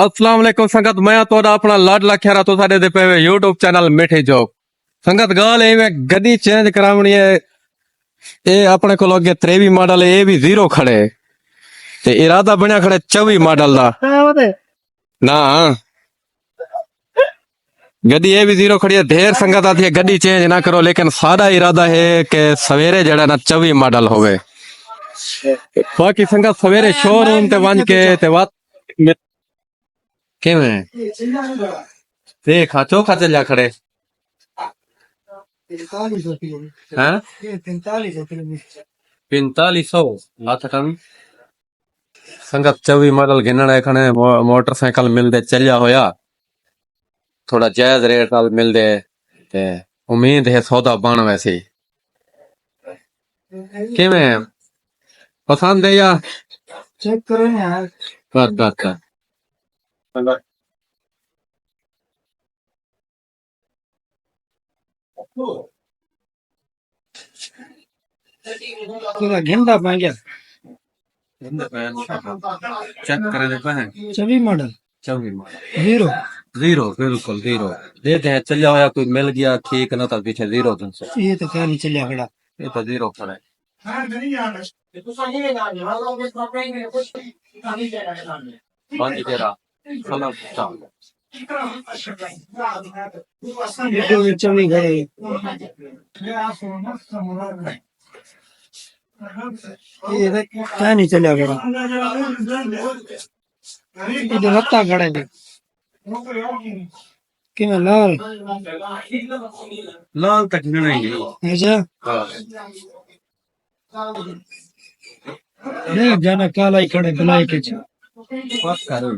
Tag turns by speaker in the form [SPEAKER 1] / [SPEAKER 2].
[SPEAKER 1] अस्सलाम वालेकुम संगत मैं तो अपना लाडला खैरा तो साडे दे पे यूट्यूब चैनल मिठे जोक संगत गाल है मैं गड्डी चेंज करावनी है ये अपने को अगे 23 मॉडल है ये भी जीरो खड़े ते इरादा बनया खड़े 24 मॉडल दा ना गड्डी ये भी जीरो खड़ी है ढेर संगत आती है गड्डी चेंज ना करो लेकिन सादा इरादा है कि सवेरे जड़ा ना 24 मॉडल होवे बाकी संगत सवेरे शोरूम ते वन के ते बात किवें देखा चौखा चलिया खड़े हैं 4500 हाथ टन संगत 24 मॉडल गिनने खने मोटरसाइकिल मिलदे चलिया होया थोड़ा जायज रेट नाल मिलदे ते उम्मीद है सौदा बन वैसे किवें पसंद है या
[SPEAKER 2] चेक करो यार।
[SPEAKER 1] कर
[SPEAKER 2] पूरा घंटा पा गया
[SPEAKER 1] चेक करे दे पहन
[SPEAKER 2] 24 मॉडल
[SPEAKER 1] 24 मॉडल
[SPEAKER 2] जीरो
[SPEAKER 1] जीरो बिल्कुल जीरो देते हैं चल जाओ या कोई मिल गया ठीक ना तो पीछे जीरो तुम से
[SPEAKER 2] ये तो क्या नहीं चलिया खड़ा
[SPEAKER 1] ये तो जीरो खड़ा है पांच तेरा सलाम चाल
[SPEAKER 2] चली गए ये क्या नहीं चलिया खड़ा ये रत्ता खड़ा है कि मैं लाल
[SPEAKER 1] लाल तक नहीं
[SPEAKER 2] ऐसा नहीं जाना काला ही खड़े बुलाए के
[SPEAKER 1] बात करूं